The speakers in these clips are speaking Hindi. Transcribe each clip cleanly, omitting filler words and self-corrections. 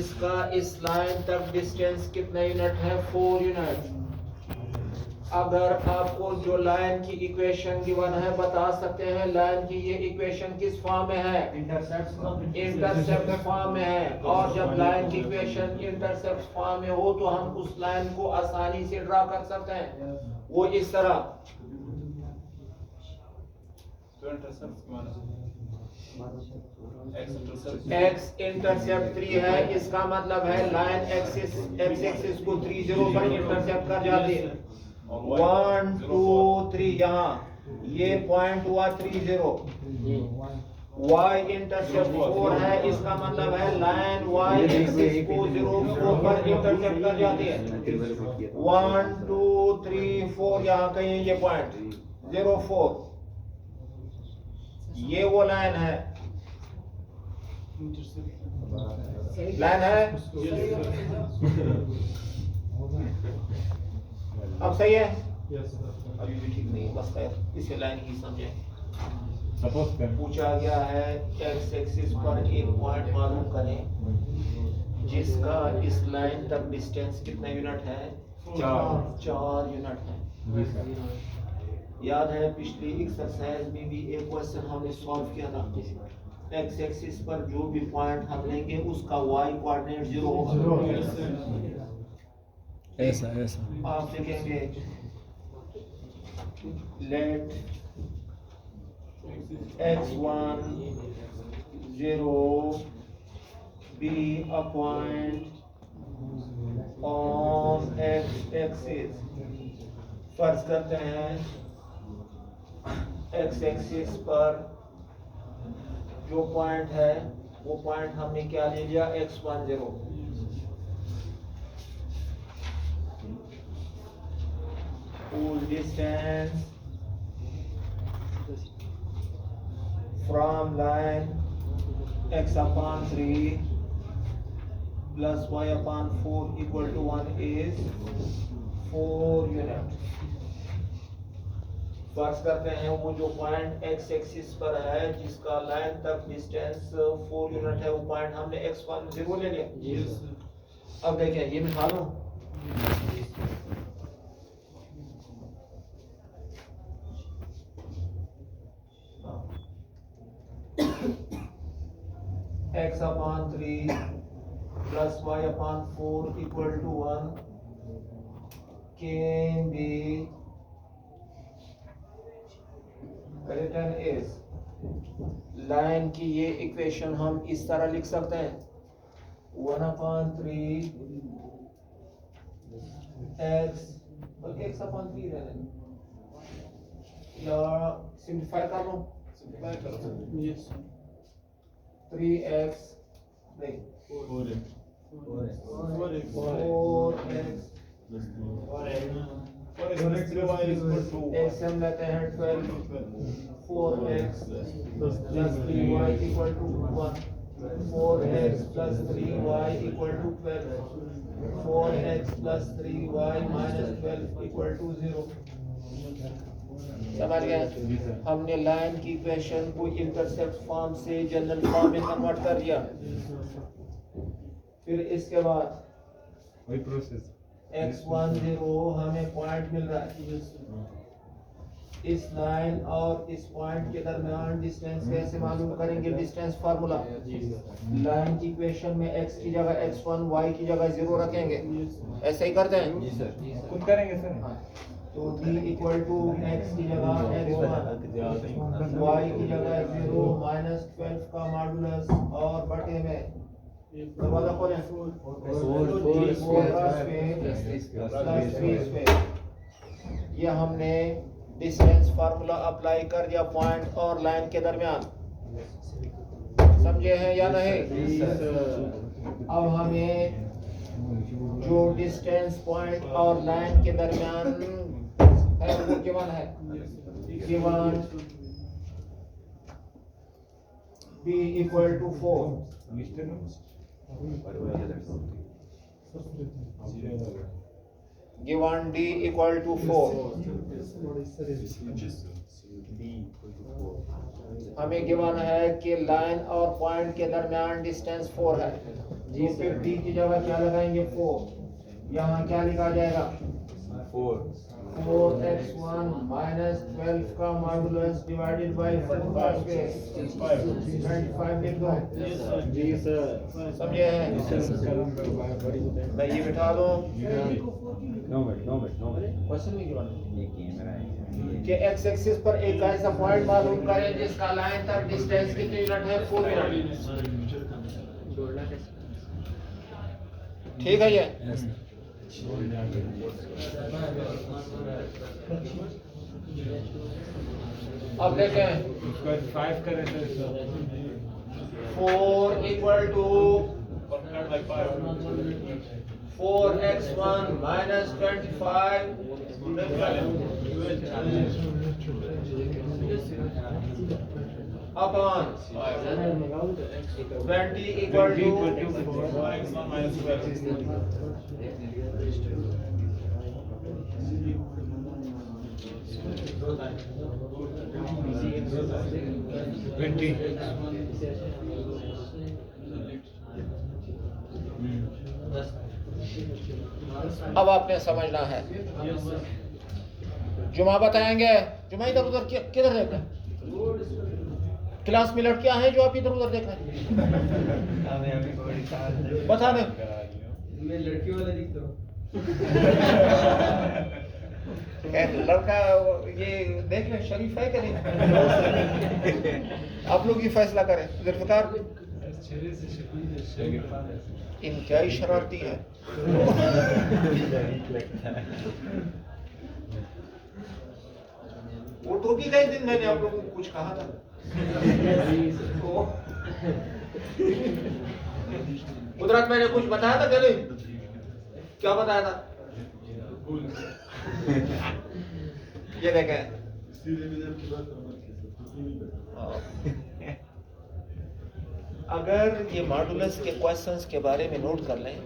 जिसका इस लाइन तक डिस्टेंस कितने यूनिट है 4 यूनिट। अगर आपको जो लाइन की इक्वेशन गिवन है बता सकते हैं लाइन की ये इक्वेशन किस फॉर्म में है, इंटरसेप्ट फॉर्म में है। और जब लाइन की इक्वेशन इंटरसेप्ट फॉर्म में हो तो हम उस लाइन को आसानी से ड्रा कर सकते हैं, वो इस तरह। एक्स इंटरसेप्ट 3 है, इसका मतलब है लाइन एक्स एक्सिस को 3 0 पर इंटरसेप्ट कर जाती है। 1 2 3 यहाँ ये पॉइंट हुआ 3 0। y इंटरसेप्ट 4 है, इसका मतलब है लाइन y एक्सिस को 0 4 पर इंटरसेप्ट कर जाती है। 1 2 3 4 यहाँ कहीं ये पॉइंट 0 4, ये वो लाइन है, लाइन है। अब सही है, अभी भी ठीक नहीं, बस खैर इसे लाइन ही समझे। पूछा गया है एक्स एक्सिस पर एक पॉइंट मालूम करें जिसका इस लाइन तक डिस्टेंस कितने यूनिट है, 4 यूनिट है। याद है पिछली एक्सरसाइज में भी एक क्वेश्चन हमने सॉल्व किया था, एक्स एक्सिस पर जो भी पॉइंट हम लेंगे उसका वाई कोऑर्डिनेट 0 होगा। ऐसा आप लिखेंगे late x1 0 be a point on x axis। फर्ज करते हैं x एक्सिस पर जो पॉइंट है वो पॉइंट हमने क्या ले लिया, x1 0। whose distance from line x upon 3 plus y upon 4 equal to 1 is 4 unit. फर्ज करते हैं वो जो पॉइंट x एक्सिस पर है जिसका लाइन तक डिस्टेंस 4 यूनिट है, वो पॉइंट हमने x1 0 ले लिया। अब देखिए ये मिटा लो, x upon 3 plus y upon 4 equal to 1 can be written as, line की ये इक्वेशन हम इस तरह लिख सकते हैं 1 upon 3 x, बल्कि x upon 3 रहने या सिंप्लीफाई कर लो, 3x नहीं 4x x हम लेते हैं 12, 4x plus 3y equal to 1, 4x plus 3y equal to 12, 4x plus 3y minus 12 equal to 0। समझ गए, हमने लाइन की इक्वेशन को इंटरसेप्ट फॉर्म से जनरल फॉर्म में कन्वर्ट कर दिया। फिर इसके बाद वही प्रोसेस x1 0 हमें पॉइंट मिल रहा है, इस लाइन और इस पॉइंट के दरमियान डिस्टेंस कैसे मालूम करेंगे, डिस्टेंस फार्मूला। लाइन की इक्वेशन में x की जगह x1 y की जगह 0 रखेंगे, ऐसे ही करते हैं। जी सर, खुद करेंगे सर। तो b इक्वल टू x की जगह x1 y की जगह 0 माइनस 12 का मॉडुलस और बटे में दरवाजा खोलें 4 ये हमने डिस्टेंस फार्मूला अप्लाई कर दिया पॉइंट और लाइन के दरमियान, समझे हैं या नहीं। अब हमें जो डिस्टेंस पॉइंट और लाइन के दरमियान है वो गिवन है, given b equal to 4, given d equal to 4। हमें गिवन है कि लाइन और पॉइंट के दरमियान डिस्टेंस 4 है। तो फिर डी की जगह क्या लगाएंगे 4, यहाँ क्या लिखा जाएगा 4x1 माइनस 12 का मॉडुलस डिवाइडेड बाई 25 लिख दो। जी सर। समझे हैं? मैं ये बिठा दूं क्वेश्चन में क्यों कि एक्स एक्सिस पर एक ऐसा पॉइंट मालूम करें जिसका लाइन तक डिस्टेंस कितनी यूनिट है 4 यूनिट। ठीक है ये अब देखें 5 करें sir. 4 equal to 4x1 minus 25 upon 20 equal to 4x1 minus 12. 20 अब आपने समझना है। जुमा बताएंगे। जुमा इधर उधर किधर देख रहे हैं? क्लास में लड़कियां हैं जो आप इधर उधर देख रहे हैं? बता दें। मैं लड़की वाला दिखता हूँ। लड़का ये देख लें शरीफ है कि नहीं? आप लोग ही फैसला करें। जुल्फिकार इंतहाई शरारती है। वो तो भी गए दिन मैंने आप लोगों को कुछ कहा था। कुदरत मैंने कुछ बताया था क्या नहीं? क्या बताया था? ये देखें अगर ये मॉडुलस के क्वेश्चंस के बारे में नोट कर लें,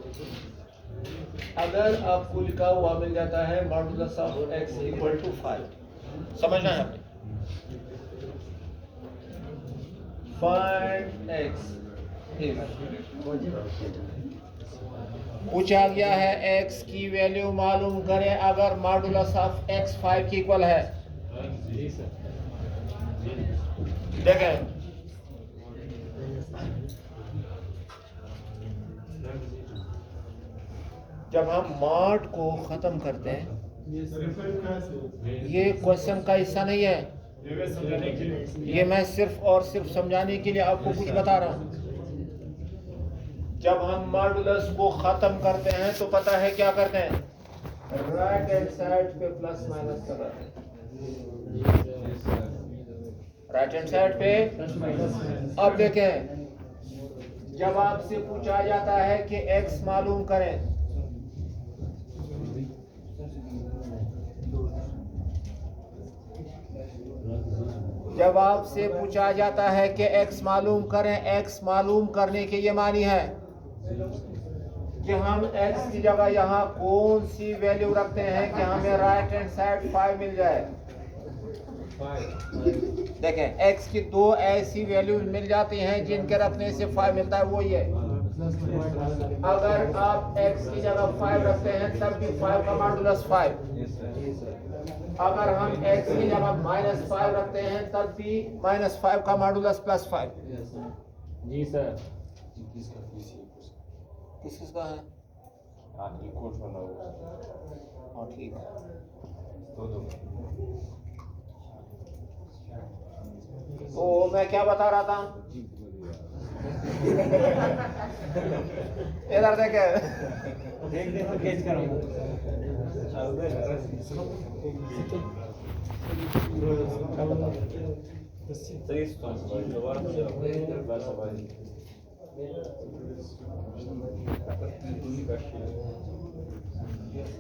अगर आपको लिखा हुआ मिल जाता है modulus of x equal to 5, समझना है आपने। फाइंड x पूछा गया है x की वैल्यू मालूम करें अगर मॉडुलस ऑफ x 5 की इक्वल है। देखें जब हम मॉड को खत्म करते हैं, ये क्वेश्चन का हिस्सा नहीं है, ये मैं सिर्फ और सिर्फ समझाने के लिए आपको कुछ बता रहा हूं। जब हम मॉडुलस को खत्म करते हैं तो पता है क्या करते हैं? राइट हैंड साइड पे प्लस माइनस करते हैं। राइट हैंड साइड पे अब देखें जब आपसे पूछा जाता है कि x मालूम करें, जब आपसे पूछा जाता है कि x मालूम करें, x मालूम करने के ये मानी है कि हम x की जगह यहाँ कौन सी वैल्यू रखते हैं कि हमें राइट हैंड साइड 5 मिल जाए। देखें x की दो ऐसी वैल्यू मिल जाती हैं जिनके रखने से 5 मिलता है, वो ये। अगर आप x की जगह 5 रखते हैं तब भी 5 का मॉडुलस 5। अगर हम x की जगह -5 रखते हैं तब भी -5 का मॉडुलस +5। जी सर। किसका है? हाँ ठीक है। तो मैं क्या बता रहा था? इधर देखे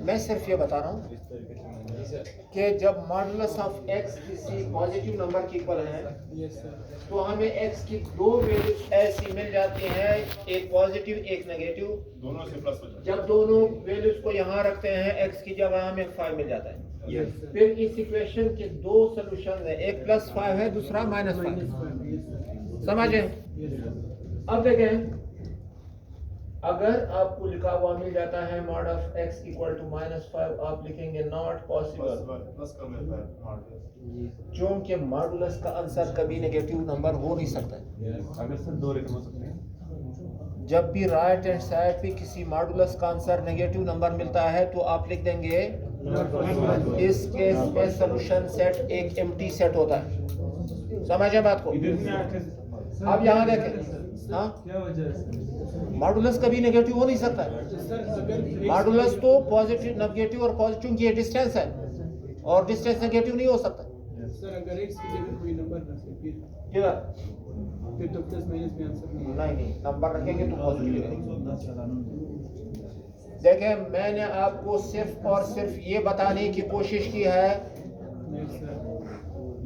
मैं सिर्फ ये बता रहा हूँ कि जब मॉडुलस ऑफ x किसी पॉजिटिव नंबर की इक्वल है तो हमें x की दो वैल्यूज ऐसी मिल जाती हैं, एक पॉजिटिव एक नेगेटिव, दोनों से प्लस हो जाता जब दोनों वैल्यूज को यहाँ रखते हैं x की जगह हमें 5 मिल जाता है। फिर इस इक्वेशन के दो सॉल्यूशन है, एक +5 है, दूसरा -5। समझे? अब देखें अगर आपको लिखा हुआ मिल जाता है mod of x equal to -5, आप लिखेंगे नॉट पॉसिबल, प्लस कर लेता है मॉड। क्योंकि मॉडुलस का आंसर कभी नेगेटिव नंबर हो नहीं सकता है। अगर सर दो रिटर्न हो सकते हैं। जब भी राइट हैंड साइड पे किसी मॉडुलस का आंसर नेगेटिव नंबर मिलता है तो आप लिख देंगे इस केस में सॉल्यूशन सेट एक एम्प्टी सेट होता है। समझे बात को? अब यहाँ देखें, हाँ, क्या वजह है? मॉडुलस कभी नेगेटिव हो नहीं सकता है। मॉडुलस तो पॉजिटिव, नेगेटिव और पॉजिटिव की डिस्टेंस है, और डिस्टेंस नेगेटिव नहीं हो सकता। सर अगर x की जगह कोई नंबर रखे किधर? फिर तो प्लस माइनस में आंसर नहीं है। नहीं, नंबर रखेंगे तो पॉजिटिव रहेगा। देखें, मैंने आपको सिर्फ और सिर्फ ये बताने की कोशिश की है नहीं सर,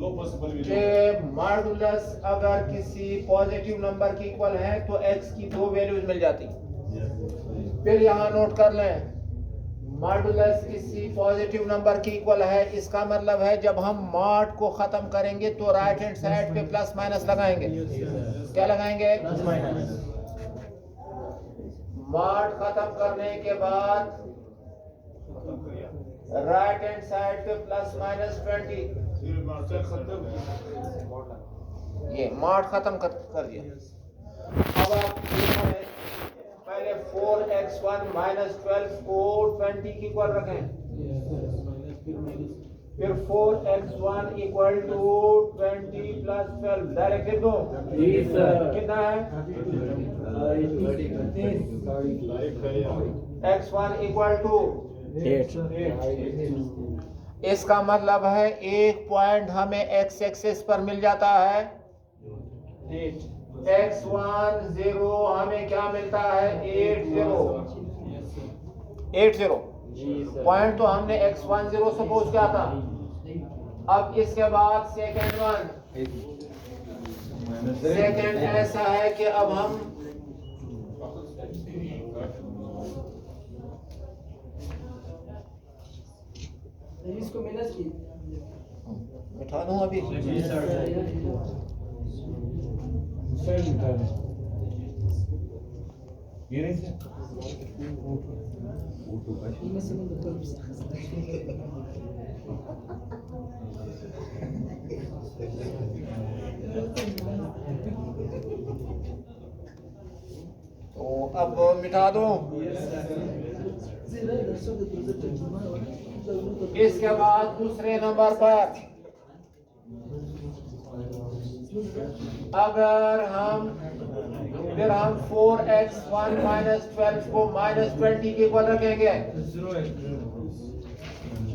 दो पॉसिबल भी कि मॉडुलस अगर किसी पॉजिटिव नंबर की इक्वल है तो x की दो वैल्यूज मिल जाती। फिर यहाँ नोट कर लें, मॉडुलस किसी पॉजिटिव नंबर की इक्वल है, इसका मतलब है जब हम मॉड को खत्म करेंगे तो राइट हैंड साइड पे प्लस माइनस लगाएंगे। क्या लगाएंगे? मॉड खत्म करने के बाद राइट हैंड साइड पे प्लस माइनस 20, ये मॉड खत्म कर दिया। अब आप पहले 4x1 -12 को 20 की इक्वल रखें, फिर 4x1 equal to 20 plus 12 direct लिख दो। कितना है? x1 equal to 8। इसका मतलब है एक पॉइंट हमें x एक्सिस पर मिल जाता है x10, हमें क्या मिलता है 80 पॉइंट तो हमने x10 सपोज किया था। अब इसके बाद सेकेंड ऐसा है कि अब हम इसको माइनस की मिठा दूं अभी। ये नहीं तो अब मिटा दूं। इसके बाद दूसरे नंबर पर अगर हम 4x1 -12 को -20 के इक्वल रखेंगे।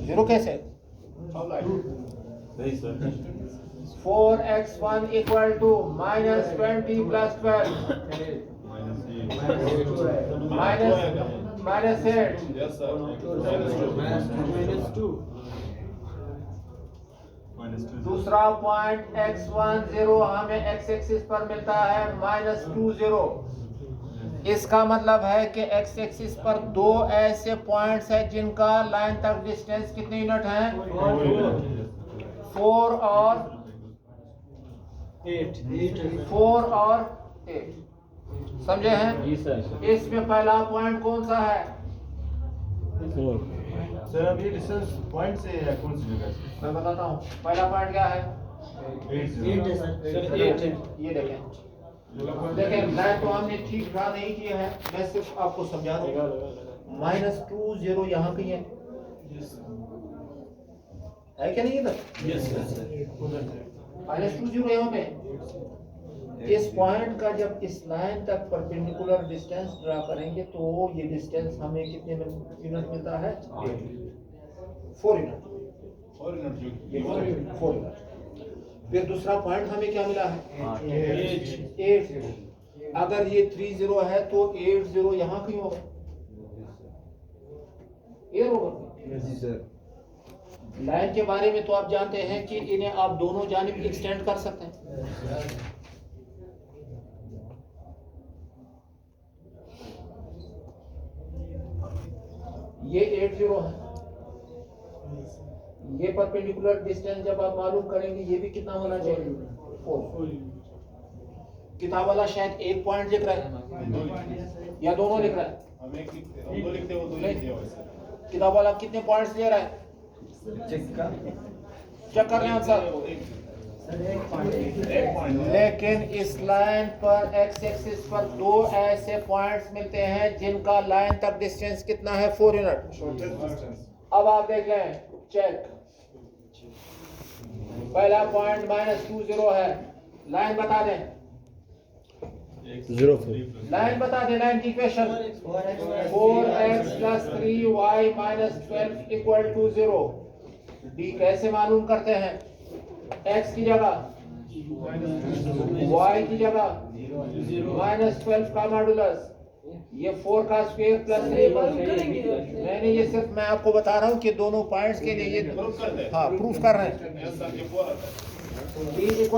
जीरो कैसे? 4x1 equal to -20 plus 12 -8। Yes, sir. -2 दूसरा पॉइंट x10 हमें x एक्सिस पर मिलता है -20। इसका मतलब है कि x एक्सिस पर दो ऐसे पॉइंट्स हैं जिनका लाइन तक डिस्टेंस कितने यूनिट है? 4 और 8। समझे हैं? जी सर। इसमें पहला पॉइंट कौन सा है? 4। सर अब ये डिस्टेंस पॉइंट से है कौन सी जगह से? मैं बताता हूँ। पहला पॉइंट क्या है? 8 ये देखें लाइन तो हमने ठीक ड्रा नहीं किया है, मैं सिर्फ आपको समझा रहा हूँ। -20 यहाँ कहीं है क्या नहीं इधर? -20 यहाँ पे। इस पॉइंट का जब इस लाइन तक परपेंडिकुलर डिस्टेंस ड्रा करेंगे तो ये डिस्टेंस हमें कितने यूनिट मिलता है? 4 यूनिट। 4 यूनिट। फिर दूसरा पॉइंट हमें क्या मिला है? 8। अगर ये 30 है तो 80 यहाँ कहीं होगा। ये होगा। लाइन के बारे में तो आप जानते हैं कि इन्हें आप दोनों जानिब एक्सटेंड कर सकते हैं। ये 80 है। ये परपेंडिकुलर डिस्टेंस जब आप मालूम करेंगे ये भी कितना होना चाहिए? 4। किताब वाला शायद एक पॉइंट लिख रहा है, या दोनों लिख रहा है? हम एक लिखते हम दो लिखते वो दो लिखते हैं वैसे किताब वाला कितने पॉइंट्स ले रहा है? चेक कर रहे हैं आंसर। एक पॉइंट लेकिन इस लाइन पर एक्स एक्सिस पर दो ऐसे पॉइंट्स मिलते हैं जिनका लाइन तक डिस्टेंस कितना है? 4 यूनिट। शॉर्टेस्ट डिस्टेंस अब आप देख लें, चेक। पहला पॉइंट -20 है, लाइन बता दें, 0 लाइन बता दें, लाइन की इक्वेशन 4x + 3y - 12 = 0। डी कैसे मालूम करते हैं? x की जगह y की जगह -12 का मॉडुलस, ये 4 का स्क्वायर प्लस 3। नहीं, ये सिर्फ मैं आपको बता रहा हूँ कि दोनों पॉइंट्स के लिए ये प्रूफ करते हैं हाँ प्रूफ कर रहे हैं। आंसर के 4 आता है D =